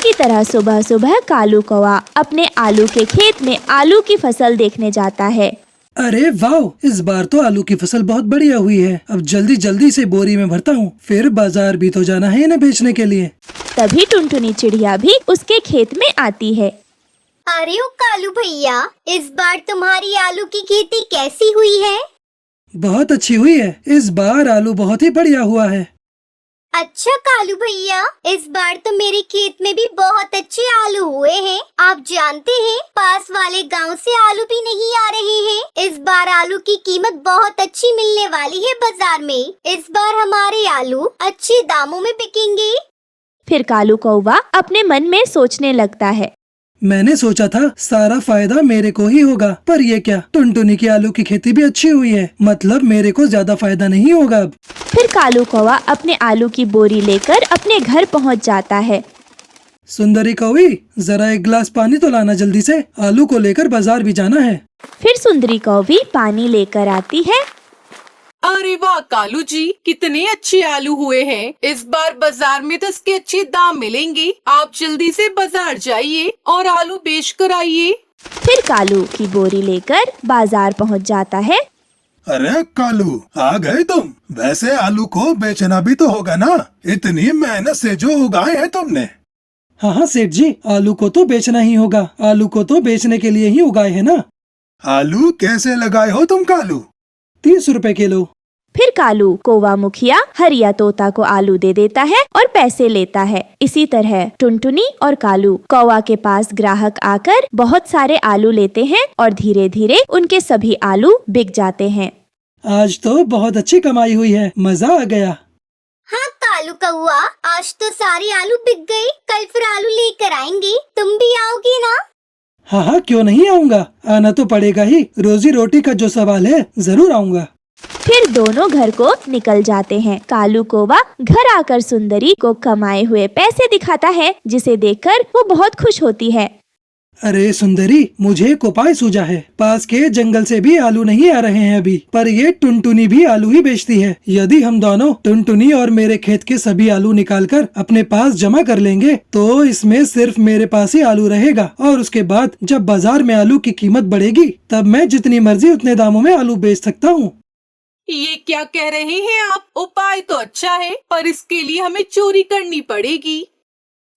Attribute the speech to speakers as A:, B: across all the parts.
A: की तरह सुबह सुबह कालू कौवा अपने आलू के खेत में आलू की फसल देखने जाता है।
B: अरे वाह, इस बार तो आलू की फसल बहुत बढ़िया हुई है। अब जल्दी जल्दी से बोरी में भरता हूँ, फिर बाजार भी तो जाना है इन्हें बेचने के लिए।
A: तभी टुनटुनी चिड़िया भी उसके खेत में आती है।
C: अरे ओ कालू भैया, इस बार तुम्हारी आलू की खेती कैसी हुई है?
B: बहुत अच्छी हुई है, इस बार आलू बहुत ही बढ़िया हुआ है।
C: अच्छा कालू भैया, इस बार तो मेरे खेत में भी बहुत अच्छे आलू हुए हैं। आप जानते हैं, पास वाले गांव से आलू भी नहीं आ रहे हैं। इस बार आलू की कीमत बहुत अच्छी मिलने वाली है बाजार में। इस बार हमारे आलू अच्छे दामों में बिकेंगे।
A: फिर कालू कौवा अपने मन में सोचने लगता है,
B: मैंने सोचा था सारा फायदा मेरे को ही होगा, पर ये क्या, टुनटुनी की आलू की खेती भी अच्छी हुई है, मतलब मेरे को ज्यादा फायदा नहीं होगा अब।
A: फिर कालू कौवा अपने आलू की बोरी लेकर अपने घर पहुंच जाता है।
B: सुंदरी कौवी, जरा एक गिलास पानी तो लाना जल्दी से, आलू को लेकर बाजार भी जाना है।
A: फिर सुंदरी कौवी पानी लेकर आती है।
D: अरे वाह कालू जी, कितने अच्छे आलू हुए हैं। इस बार बाजार में तो इसके अच्छे दाम मिलेंगे। आप जल्दी से बाजार जाइए और आलू बेच कर आइए।
A: फिर कालू की बोरी लेकर बाजार पहुंच जाता है।
E: अरे कालू, आ गए तुम। वैसे आलू को बेचना भी तो होगा ना, इतनी मेहनत से जो उगाए हैं तुमने।
B: हाँ हाँ सेठ जी, आलू को तो बेचना ही होगा, आलू को तो बेचने के लिए ही उगाए है ना।
E: आलू कैसे लगाए हो तुम कालू?
B: 30 रुपए किलो।
A: फिर कालू कौवा मुखिया हरिया तोता को आलू दे देता है और पैसे लेता है। इसी तरह टुनटुनी और कालू कौवा के पास ग्राहक आकर बहुत सारे आलू लेते हैं और धीरे धीरे उनके सभी आलू बिक जाते हैं।
B: आज तो बहुत अच्छी कमाई हुई है, मजा आ गया।
C: हाँ कालू कौआ, आज तो सारे आलू बिक गए। कल फिर आलू लेकर आएंगे, तुम भी आओगे ना?
B: हाँ हाँ, क्यों नहीं आऊँगा, आना तो पड़ेगा ही। रोजी रोटी का जो सवाल है, जरूर आऊँगा।
A: फिर दोनों घर को निकल जाते हैं। कालू कौवा घर आकर सुंदरी को कमाए हुए पैसे दिखाता है, जिसे देखकर वो बहुत खुश होती है।
B: अरे सुंदरी, मुझे एक उपाय सूझा है। पास के जंगल से भी आलू नहीं आ रहे हैं अभी, पर ये टुनटुनी भी आलू ही बेचती है। यदि हम दोनों टुनटुनी और मेरे खेत के सभी आलू निकालकर अपने पास जमा कर लेंगे, तो इसमें सिर्फ मेरे पास ही आलू रहेगा। और उसके बाद जब बाजार में आलू की कीमत बढ़ेगी, तब मैं जितनी मर्जी उतने दामों में आलू बेच सकता हूँ।
D: ये क्या कह रहे हैं आप? उपाय तो अच्छा है, पर इसके लिए हमें चोरी करनी पड़ेगी।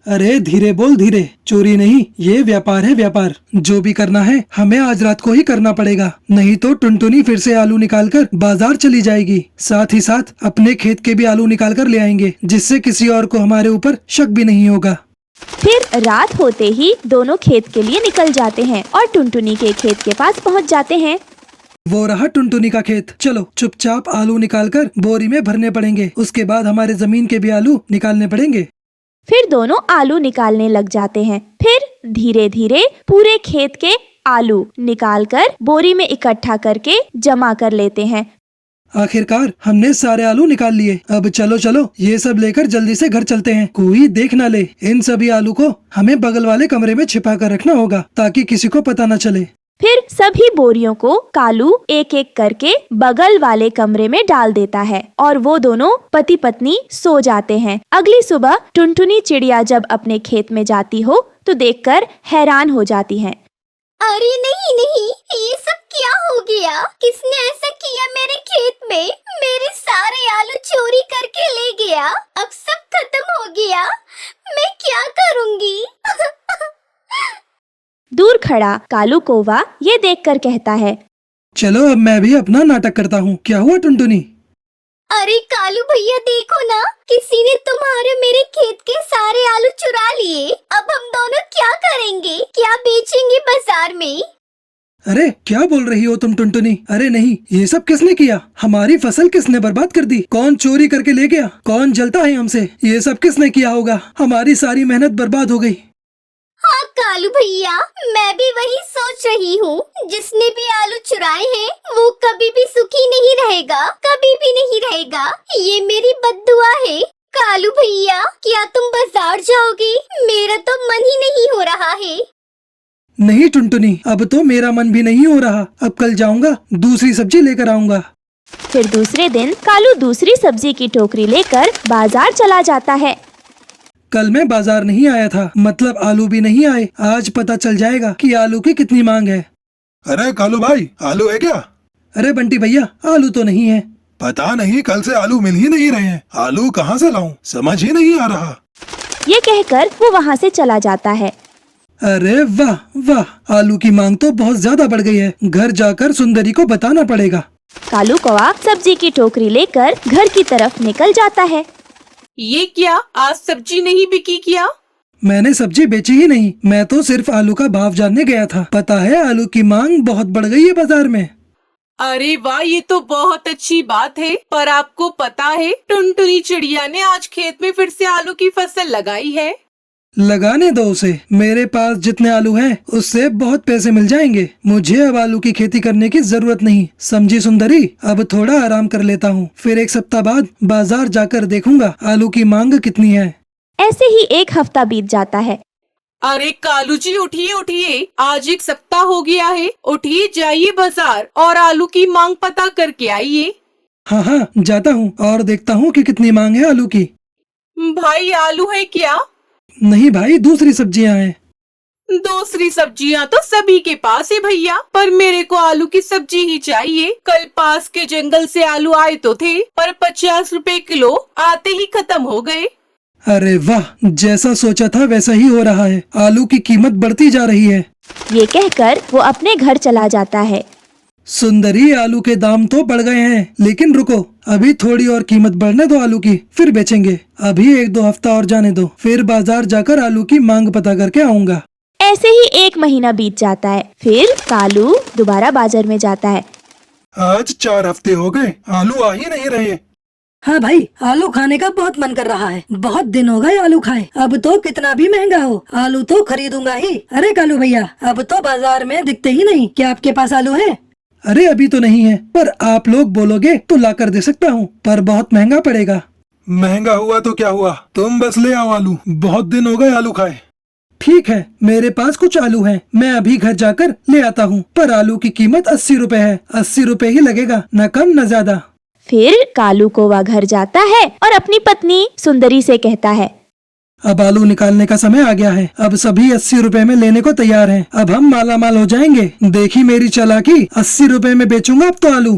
B: अरे धीरे बोल धीरे, चोरी नहीं, ये व्यापार है व्यापार। जो भी करना है हमें आज रात को ही करना पड़ेगा, नहीं तो टुनटुनी फिर से आलू निकालकर बाजार चली जाएगी। साथ ही साथ अपने खेत के भी आलू निकाल कर ले आएंगे, जिससे किसी और को हमारे ऊपर शक भी नहीं होगा।
A: फिर रात होते ही दोनों खेत के लिए निकल जाते हैं और टुनटुनी के खेत के पास पहुंच जाते हैं।
B: वो रहा टुनटुनी का खेत। चलो चुपचाप आलू निकालकर बोरी में भरने पड़ेंगे, उसके बाद हमारे जमीन के भी आलू निकालने पड़ेंगे।
A: फिर दोनों आलू निकालने लग जाते हैं। फिर धीरे धीरे पूरे खेत के आलू निकालकर बोरी में इकट्ठा करके जमा कर लेते हैं।
B: आखिरकार हमने सारे आलू निकाल लिए। अब चलो चलो, ये सब लेकर जल्दी से घर चलते हैं, कोई देख ना ले। इन सभी आलू को हमें बगल वाले कमरे में छिपा कर रखना होगा, ताकि किसी को पता न चले।
A: फिर सभी बोरियों को कालू एक एक करके बगल वाले कमरे में डाल देता है और वो दोनों पति पत्नी सो जाते हैं। अगली सुबह टुनटुनी चिड़िया जब अपने खेत में जाती हो तो देखकर हैरान हो जाती है।
C: अरे नहीं नहीं, ये सब क्या हो गया? किसने ऐसा किया मेरे खेत में? मेरे सारे आलू चोरी करके ले गया। अब सब खत्म हो गया, मैं क्या करूँगी?
A: दूर खड़ा कालू कौवा ये देखकर कहता है,
B: चलो अब मैं भी अपना नाटक करता हूँ। क्या हुआ टुनटुनी?
C: अरे कालू भैया देखो ना, किसी ने तुम्हारे मेरे खेत के सारे आलू चुरा लिए। अब हम दोनों क्या करेंगे? क्या बेचेंगे बाजार में?
B: अरे क्या बोल रही हो तुम टुनटुनी? अरे नहीं, ये सब किसने किया? हमारी फसल किसने बर्बाद कर दी? कौन चोरी करके ले गया? कौन जलता है हमसे? ये सब किसने किया होगा? हमारी सारी मेहनत बर्बाद हो गई।
C: हाँ कालू भैया, मैं भी वही सोच रही हूँ। जिसने भी आलू चुराए हैं वो कभी भी सुखी नहीं रहेगा, कभी भी नहीं रहेगा। ये मेरी बद्दुआ है। कालू भैया, क्या तुम बाजार जाओगे? मेरा तो मन ही नहीं हो रहा है।
B: नहीं टुनटुनी, अब तो मेरा मन भी नहीं हो रहा। अब कल जाऊंगा, दूसरी सब्जी लेकर आऊंगा।
A: फिर दूसरे दिन कालू दूसरी सब्जी की टोकरी लेकर बाजार चला जाता है।
B: कल मैं बाजार नहीं आया था, मतलब आलू भी नहीं आए। आज पता चल जाएगा कि आलू की कितनी मांग है।
E: अरे कालू भाई, आलू है क्या?
B: अरे बंटी भैया, आलू तो नहीं है।
E: पता नहीं, कल से आलू मिल ही नहीं रहे हैं। आलू कहाँ से लाऊं, समझ ही नहीं आ रहा।
A: ये कहकर वो वहाँ से चला जाता है।
B: अरे वाह वाह, आलू की मांग तो बहुत ज्यादा बढ़ गई है। घर जाकर सुंदरी को बताना पड़ेगा।
A: कालू कौवा सब्जी की टोकरी लेकर घर की तरफ निकल जाता है।
D: ये क्या, आज सब्जी नहीं बिकी क्या?
B: मैंने सब्जी बेची ही नहीं, मैं तो सिर्फ आलू का भाव जानने गया था। पता है, आलू की मांग बहुत बढ़ गई है बाजार में।
D: अरे वाह, ये तो बहुत अच्छी बात है। पर आपको पता है, टुनटुनी चिड़िया ने आज खेत में फिर से आलू की फसल लगाई है।
B: लगाने दो उसे, मेरे पास जितने आलू हैं उससे बहुत पैसे मिल जाएंगे। मुझे अब आलू की खेती करने की जरूरत नहीं, समझी सुंदरी? अब थोड़ा आराम कर लेता हूँ, फिर एक सप्ताह बाद बाजार जाकर देखूंगा आलू की मांग कितनी है।
A: ऐसे ही एक हफ्ता बीत जाता है।
D: अरे कालू जी, उठिए उठिए, आज एक सप्ताह हो गया है। उठिए, जाइए बाजार और आलू की मांग पता करके आइए।
B: हाँ हाँ, जाता हूँ और देखता हूँ कि कितनी मांग है आलू की।
D: भाई, आलू है क्या?
B: नहीं भाई, दूसरी सब्जियाँ हैं।
D: दूसरी सब्जियां तो सभी के पास है भैया, पर मेरे को आलू की सब्जी ही चाहिए। कल पास के जंगल से आलू आए तो थे, पर 50 रुपए किलो आते ही खत्म हो गए।
B: अरे वाह, जैसा सोचा था वैसा ही हो रहा है। आलू की कीमत बढ़ती जा रही है।
A: ये कहकर वो अपने घर चला जाता है।
B: सुंदरी, आलू के दाम तो बढ़ गए हैं, लेकिन रुको, अभी थोड़ी और कीमत बढ़ने दो आलू की, फिर बेचेंगे। अभी 1-2 हफ्ता और जाने दो, फिर बाजार जाकर आलू की मांग पता करके आऊंगा।
A: ऐसे ही 1 महीना बीत जाता है। फिर कालू दोबारा बाजार में जाता है।
E: आज 4 हफ्ते हो गए, आलू आ ही नहीं रहे।
F: हाँ भाई, आलू खाने का बहुत मन कर रहा है। बहुत दिन हो गए आलू खाए। अब तो कितना भी महंगा हो, आलू तो खरीदूंगा ही। अरे कालू भैया, अब तो बाजार में दिखते ही नहीं। क्या आपके पास आलू है?
B: अरे अभी तो नहीं है, पर आप लोग बोलोगे तो ला कर दे सकता हूँ, पर बहुत महंगा पड़ेगा।
E: महंगा हुआ तो क्या हुआ, तुम बस ले आओ आलू, बहुत दिन हो गए आलू खाए।
B: ठीक है, मेरे पास कुछ आलू हैं, मैं अभी घर जाकर ले आता हूँ। पर आलू की कीमत 80 रुपए है, 80 रुपए ही लगेगा, न कम न ज्यादा।
A: फिर कालू कौवा घर जाता है और अपनी पत्नी सुंदरी से कहता है,
B: अब आलू निकालने का समय आ गया है। अब सभी 80 रुपए में लेने को तैयार हैं। अब हम माला माल हो जाएंगे। देखी मेरी चालाकी, 80 रुपए में बेचूंगा अब तो आलू।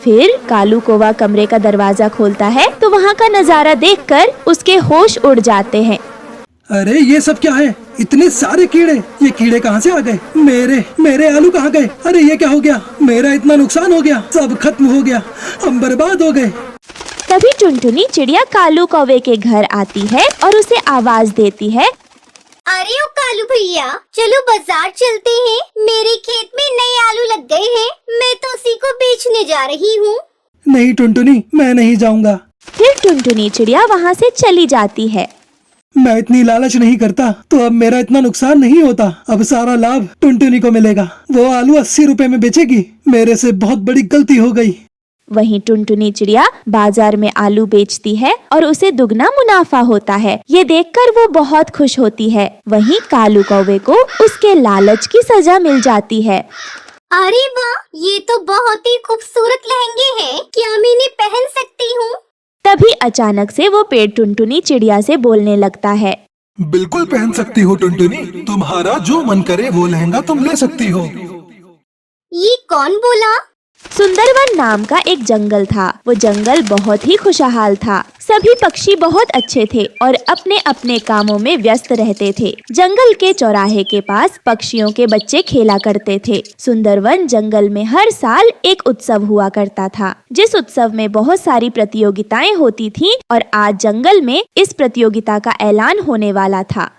A: फिर कालू कौवा कमरे का दरवाजा खोलता है तो वहाँ का नजारा देखकर उसके होश उड़ जाते हैं।
B: अरे ये सब क्या है? इतने सारे कीड़े, ये कीड़े कहाँ से आ गए? मेरे आलू कहाँ गए? अरे ये क्या हो गया? मेरा इतना नुकसान हो गया, सब खत्म हो गया, हम बर्बाद हो गए।
A: तभी टुनटुनी चिड़िया कालू कौवे के घर आती है और उसे आवाज देती है,
C: अरे ओ कालू भैया, चलो बाजार चलते हैं। मेरे खेत में नए आलू लग गए हैं, मैं तो उसी को बेचने जा रही हूँ।
B: नहीं टुनटुनी, मैं नहीं जाऊंगा।
A: फिर टुनटुनी चिड़िया वहाँ से चली जाती है।
B: मैं इतनी लालच नहीं करता तो अब मेरा इतना नुकसान नहीं होता। अब सारा लाभ टुनटुनी को मिलेगा। वो आलू 80 रुपए में बेचेगी। मेरे से बहुत बड़ी गलती हो गई।
A: वहीं टुनटुनी चिड़िया बाजार में आलू बेचती है और उसे दुगना मुनाफा होता है। ये देखकर वो बहुत खुश होती है। वहीं कालू कौवे को उसके लालच की सजा मिल जाती है।
C: अरे वाह, ये तो बहुत ही खूबसूरत लहंगे हैं। क्या मैं इन्हें पहन सकती हूँ?
A: तभी अचानक से वो पेड़ टुनटुनी चिड़िया से बोलने लगता है,
E: बिल्कुल पहन सकती हो टुनटुनी, तुम्हारा जो मन करे वो लहंगा तुम ले सकती हो।
C: ये कौन बोला?
A: सुंदरवन नाम का एक जंगल था। वो जंगल बहुत ही खुशहाल था। सभी पक्षी बहुत अच्छे थे और अपने अपने कामों में व्यस्त रहते थे। जंगल के चौराहे के पास पक्षियों के बच्चे खेला करते थे। सुंदरवन जंगल में हर साल एक उत्सव हुआ करता था, जिस उत्सव में बहुत सारी प्रतियोगिताएं होती थीं और आज जंगल में इस प्रतियोगिता का ऐलान होने वाला था।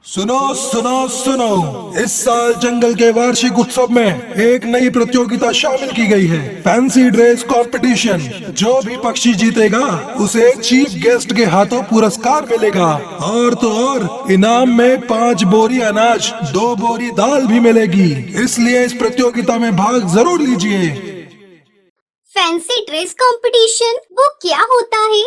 E: सुनो सुनो सुनो, इस साल जंगल के वार्षिक उत्सव में एक नई प्रतियोगिता शामिल की गई है, फैंसी ड्रेस कंपटीशन। जो भी पक्षी जीतेगा उसे चीफ गेस्ट के हाथों पुरस्कार मिलेगा, और तो और इनाम में 5 बोरी अनाज, 2 बोरी दाल भी मिलेगी। इसलिए इस प्रतियोगिता में भाग जरूर लीजिए।
C: फैंसी ड्रेस कंपटीशन, वो क्या होता है?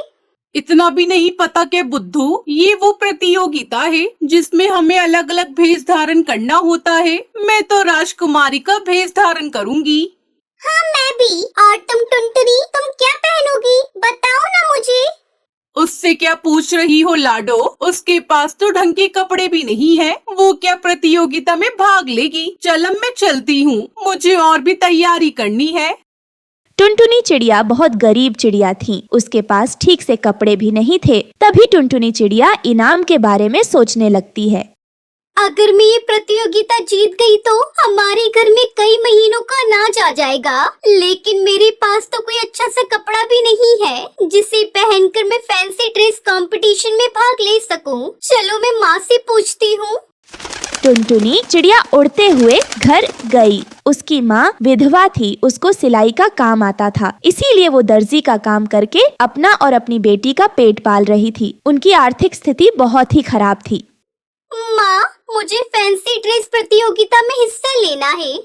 D: इतना भी नहीं पता क्या बुद्धू? ये वो प्रतियोगिता है जिसमें हमें अलग अलग भेष धारण करना होता है। मैं तो राजकुमारी का भेष धारण करूंगी।
C: हाँ, मैं भी। और तुम टुनटुनी, तुम क्या पहनोगी? बताओ ना मुझे।
D: उससे क्या पूछ रही हो लाडो? उसके पास तो ढंग के कपड़े भी नहीं है, वो क्या प्रतियोगिता में भाग लेगी? चल अब मैं चलती हूँ, मुझे और भी तैयारी करनी है।
A: टुनटुनी चिड़िया बहुत गरीब चिड़िया थी। उसके पास ठीक से कपड़े भी नहीं थे। तभी टुनटुनी चिड़िया इनाम के बारे में सोचने लगती है।
C: अगर मैं ये प्रतियोगिता जीत गई तो हमारे घर में कई महीनों का अनाज आ जाएगा। लेकिन मेरे पास तो कोई अच्छा सा कपड़ा भी नहीं है जिसे पहनकर मैं फैंसी ड्रेस कंपटीशन में भाग ले सकूं। चलो मैं माँ से पूछती हूँ।
A: टुनटुनी चिड़िया उड़ते हुए घर गई। उसकी माँ विधवा थी, उसको सिलाई का काम आता था, इसीलिए वो दर्जी का काम करके अपना और अपनी बेटी का पेट पाल रही थी। उनकी आर्थिक स्थिति बहुत ही खराब थी।
C: माँ, मुझे फैंसी ड्रेस प्रतियोगिता में हिस्सा लेना है।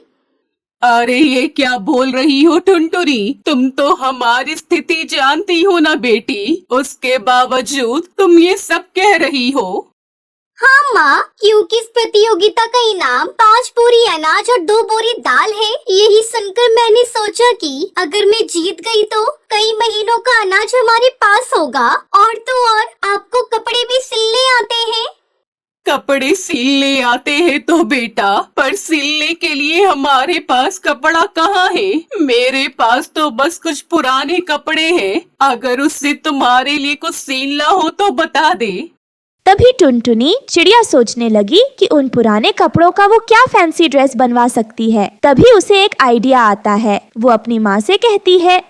D: अरे ये क्या बोल रही हो टुनटुनी? तुम तो हमारी स्थिति जानती हो ना बेटी, उसके बावजूद तुम ये सब कह रही हो।
C: हाँ माँ, क्योंकि इस प्रतियोगिता का इनाम 5 बोरी अनाज और 2 बोरी दाल है। यही सुनकर मैंने सोचा कि अगर मैं जीत गई तो कई महीनों का अनाज हमारे पास होगा। और तो और आपको कपड़े भी सिलने आते हैं।
D: कपड़े सिलने आते हैं तो बेटा, पर सिलने के लिए हमारे पास कपड़ा कहाँ है? मेरे पास तो बस कुछ पुराने कपड़े हैं। अगर उससे तुम्हारे लिए कुछ सिलना हो तो बता दे।
A: तभी टुनटुनी चिड़िया सोचने लगी कि उन पुराने कपड़ों का वो क्या फैंसी ड्रेस बनवा सकती है। तभी उसे एक आइडिया आता है। वो अपनी माँ से कहती है,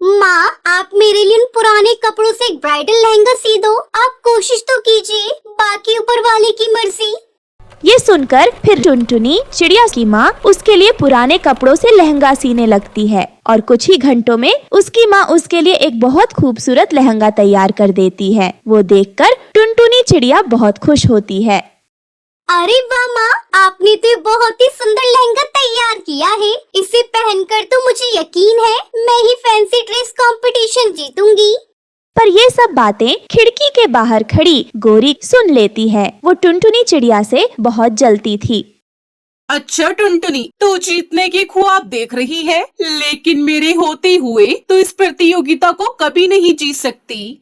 C: माँ, आप मेरे लिए उन पुराने कपड़ों से एक ब्राइडल लहंगा सी दो। आप कोशिश तो कीजिए, बाकी ऊपर वाले की मर्जी।
A: ये सुनकर फिर टुनटुनी चिड़िया की माँ उसके लिए पुराने कपड़ों से लहंगा सीने लगती है और कुछ ही घंटों में उसकी माँ उसके लिए एक बहुत खूबसूरत लहंगा तैयार कर देती है। वो देखकर टुनटुनी चिड़िया बहुत खुश होती है।
C: अरे वाह माँ, आपने तो बहुत ही सुंदर लहंगा तैयार किया है। इसे पहनकर तो मुझे यकीन है मैं ही फैंसी ड्रेस कंपटीशन जीतूंगी।
A: पर ये सब बातें खिड़की के बाहर खड़ी गोरी सुन लेती है। वो टुनटुनी चिड़िया से बहुत जलती थी।
D: अच्छा टुनटुनी, तू जीतने के ख्वाब देख रही है, लेकिन मेरे होते हुए तो इस प्रतियोगिता को कभी नहीं जीत सकती।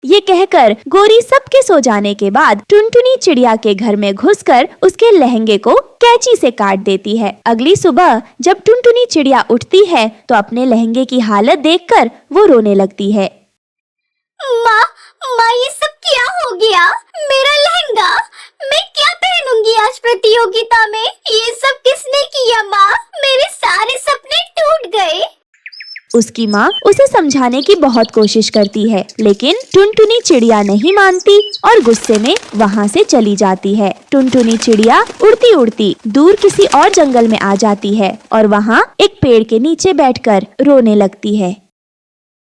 A: ये कहकर गोरी सबके सो जाने के बाद टुनटुनी चिड़िया के घर में घुसकर उसके लहंगे को कैंची से काट देती है। अगली सुबह जब टुनटुनी चिड़िया उठती है तो अपने लहंगे की हालत देखकर वो रोने लगती है।
C: माँ, ये सब क्या हो गया? मेरा लहंगा, मैं क्या पहनूंगी आज प्रतियोगिता में? ये सब किसने किया माँ? मेरे सारे सपने टूट गए।
A: उसकी माँ उसे समझाने की बहुत कोशिश करती है, लेकिन टुनटुनी चिड़िया नहीं मानती और गुस्से में वहाँ से चली जाती है। टुनटुनी चिड़िया उड़ती उड़ती दूर किसी और जंगल में आ जाती है और वहाँ एक पेड़ के नीचे बैठकर रोने लगती है।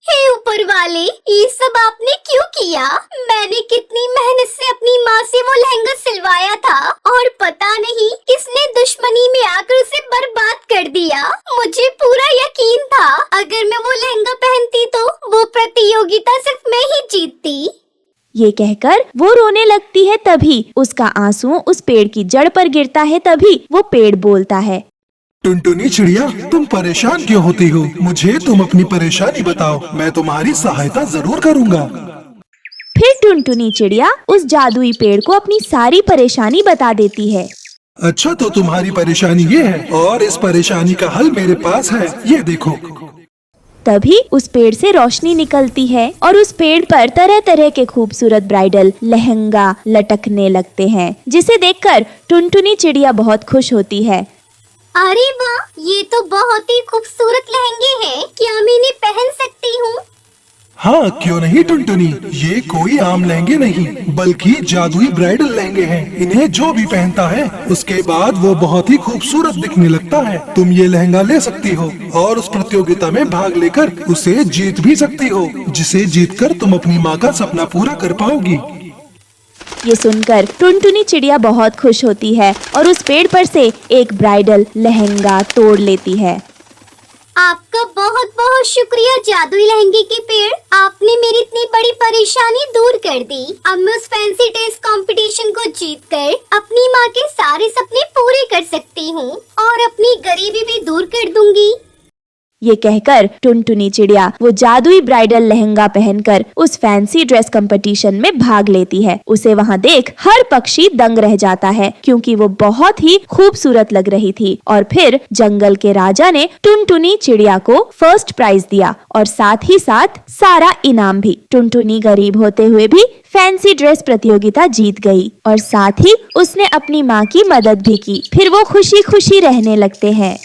C: हे ऊपर वाले, ये सब आपने क्यों किया? मैंने कितनी मेहनत से अपनी माँ से वो लहंगा सिलवाया था और पता नहीं किसने दुश्मनी में आकर उसे बर्बाद कर दिया। मुझे पूरा यकीन था अगर मैं वो लहंगा पहनती तो वो प्रतियोगिता सिर्फ मैं ही जीतती।
A: ये कहकर वो रोने लगती है। तभी उसका आंसू उस पेड़ की जड़ पर गिरता है। तभी वो पेड़ बोलता है,
E: टुनटुनी चिड़िया, तुम परेशान क्यों होती हो? मुझे तुम अपनी परेशानी बताओ, मैं तुम्हारी सहायता जरूर करूँगा।
A: फिर टुनटुनी चिड़िया उस जादुई पेड़ को अपनी सारी परेशानी बता देती है।
E: अच्छा, तो तुम्हारी परेशानी ये है और इस परेशानी का हल मेरे पास है, ये देखो।
A: तभी उस पेड़ से रोशनी निकलती है और उस पेड़ पर तरह तरह के खूबसूरत ब्राइडल लहंगा लटकने लगते हैं, जिसे देखकर टुनटुनी चिड़िया बहुत खुश होती है।
C: अरे वाह, ये तो बहुत ही खूबसूरत लहंगे हैं। क्या मैं इन्हें पहन सकती हूँ?
E: हाँ, क्यों नहीं टुनटुनी, ये कोई आम लहंगे नहीं बल्कि जादुई ब्राइडल लहंगे हैं। इन्हें जो भी पहनता है उसके बाद वो बहुत ही खूबसूरत दिखने लगता है। तुम ये लहंगा ले सकती हो और उस प्रतियोगिता में भाग लेकर उसे जीत भी सकती हो, जिसे जीतकर तुम अपनी माँ का सपना पूरा कर पाओगी।
A: ये सुनकर टुनटुनी चिड़िया बहुत खुश होती है और उस पेड़ पर से एक ब्राइडल लहंगा तोड़ लेती है।
C: आपका बहुत बहुत शुक्रिया जादुई लहंगे के पेड़, आपने मेरी इतनी बड़ी परेशानी दूर कर दी। अब मैं उस फैंसी ड्रेस कंपटीशन को जीतकर अपनी माँ के सारे सपने पूरे कर सकती हूँ और अपनी गरीबी भी दूर कर दूंगी।
A: ये कहकर टुनटुनी चिड़िया वो जादुई ब्राइडल लहंगा पहनकर उस फैंसी ड्रेस कंपटीशन में भाग लेती है। उसे वहाँ देख हर पक्षी दंग रह जाता है, क्योंकि वो बहुत ही खूबसूरत लग रही थी। और फिर जंगल के राजा ने टुनटुनी चिड़िया को फर्स्ट प्राइज दिया और साथ ही साथ सारा इनाम भी। टुनटुनी गरीब होते हुए भी फैंसी ड्रेस प्रतियोगिता जीत गई और साथ ही उसने अपनी माँ की मदद भी की। फिर वो खुशी खुशी रहने लगते हैं।